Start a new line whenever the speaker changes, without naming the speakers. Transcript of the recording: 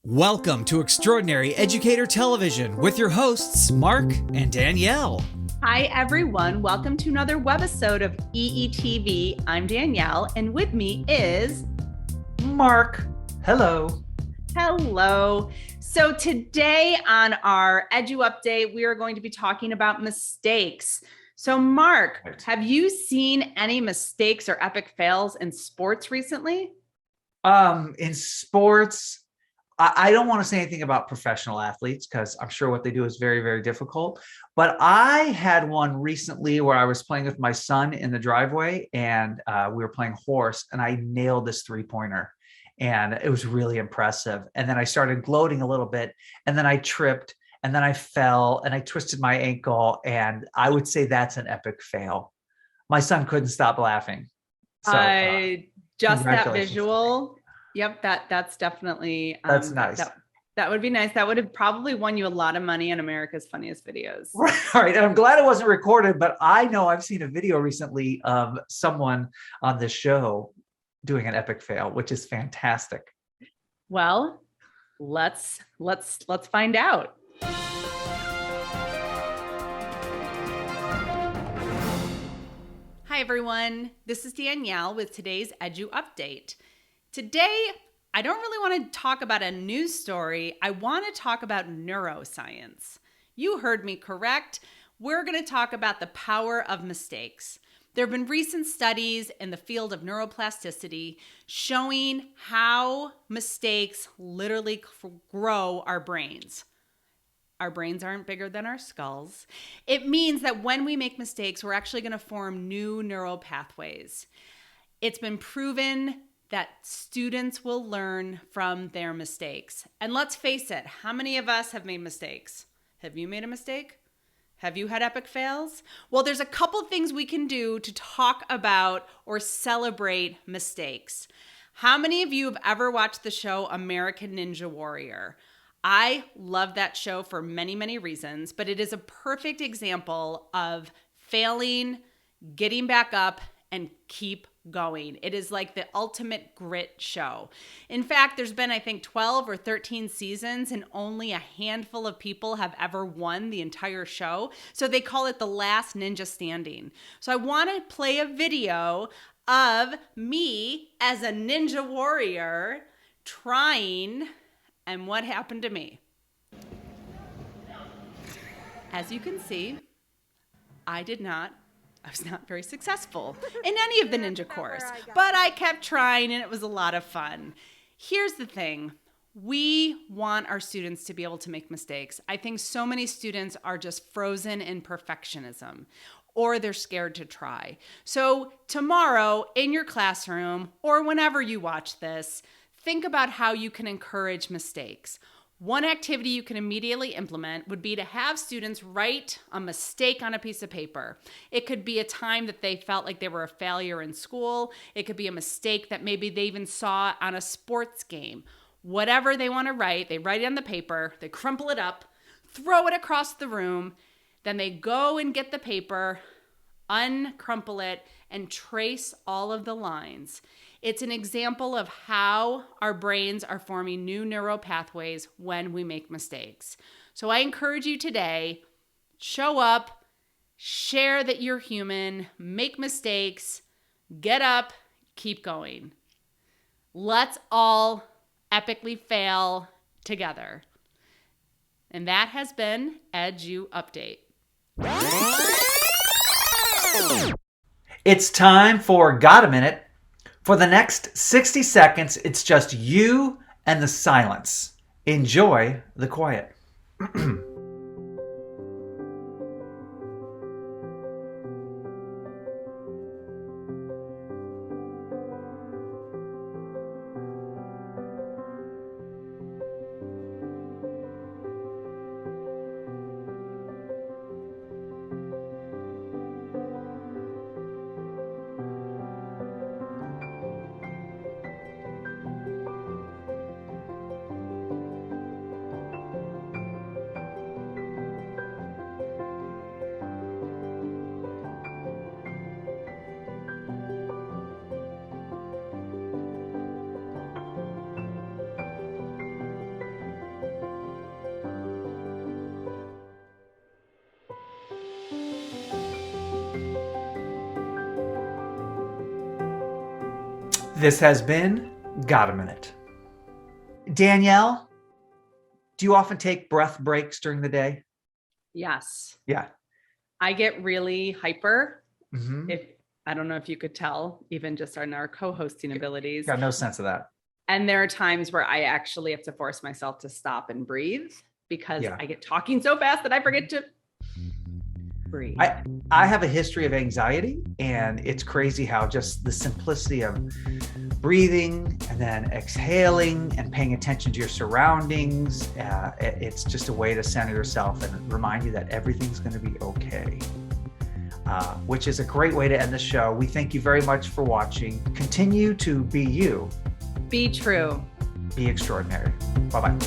Welcome to Extraordinary Educator Television with your hosts, Mark and Danielle.
Hi, everyone. Welcome to another webisode of EETV. I'm Danielle, and with me is
Mark. Hello.
Hello. So today on our Edu Update, we are going to be talking about mistakes. So Mark, have you seen any mistakes or epic fails in sports recently?
In sports, I don't want to say anything about professional athletes because I'm sure what they do is very, very difficult. But I had one recently where I was playing with my son in the driveway and we were playing horse and I nailed this three-pointer and it was really impressive. And then I started gloating a little bit and then I tripped and then I fell and I twisted my ankle. And I would say that's an epic fail. My son couldn't stop laughing. So
Just that
congratulations.
visual. Yep, that's definitely
That's nice.
That would be nice. That would have probably won you a lot of money on America's Funniest Videos.
Right. And I'm glad it wasn't recorded, but I know I've seen a video recently of someone on this show doing an epic fail, which is fantastic.
Well, let's find out. Hi, everyone. This is Danielle with today's Edu Update. Today, I don't really want to talk about a news story. I want to talk about neuroscience. You heard me correct. We're going to talk about the power of mistakes. There have been recent studies in the field of neuroplasticity showing how mistakes literally grow our brains. Our brains aren't bigger than our skulls. It means that when we make mistakes, we're actually going to form new neural pathways. It's been proven that students will learn from their mistakes. And let's face it, how many of us have made mistakes? Have you made a mistake? Have you had epic fails? Well, there's a couple things we can do to talk about or celebrate mistakes. How many of you have ever watched the show American Ninja Warrior? I love that show for many, many reasons, but it is a perfect example of failing, getting back up, and keep going. It is like the ultimate grit show. In fact, there's been, I think, 12 or 13 seasons and only a handful of people have ever won the entire show. So they call it the last ninja standing. So I want to play a video of me as a ninja warrior trying and what happened to me. As you can see, I was not very successful in any of the ninja course, but I kept trying and it was a lot of fun. Here's the thing. We want our students to be able to make mistakes. I think so many students are just frozen in perfectionism or they're scared to try. So tomorrow in your classroom or whenever you watch this, think about how you can encourage mistakes. One activity you can immediately implement would be to have students write a mistake on a piece of paper. It could be a time that they felt like they were a failure in school. It could be a mistake that maybe they even saw on a sports game. Whatever they want to write, they write it on the paper, they crumple it up, throw it across the room, then they go and get the paper, uncrumple it, and trace all of the lines. It's an example of how our brains are forming new neural pathways when we make mistakes. So I encourage you today, show up, share that you're human, make mistakes, get up, keep going. Let's all epically fail together. And that has been Edu Update.
It's time for Got a Minute. For the next 60 seconds, it's just you and the silence. Enjoy the quiet. This has been Got a Minute. Danielle, do you often take breath breaks during the day?
Yes.
Yeah.
I get really hyper.
Mm-hmm.
I don't know if you could tell, even just on our co-hosting abilities.
Got no sense of that.
And there are times where I actually have to force myself to stop and breathe because
Yeah.
I get talking so fast that I forget to breathe.
I have a history of anxiety, and it's crazy how just the simplicity of breathing and then exhaling and paying attention to your surroundings, it's just a way to center yourself and remind you that everything's going to be okay, which is a great way to end the show. We thank you very much for watching. Continue to be you.
Be true.
Be extraordinary. Bye-bye.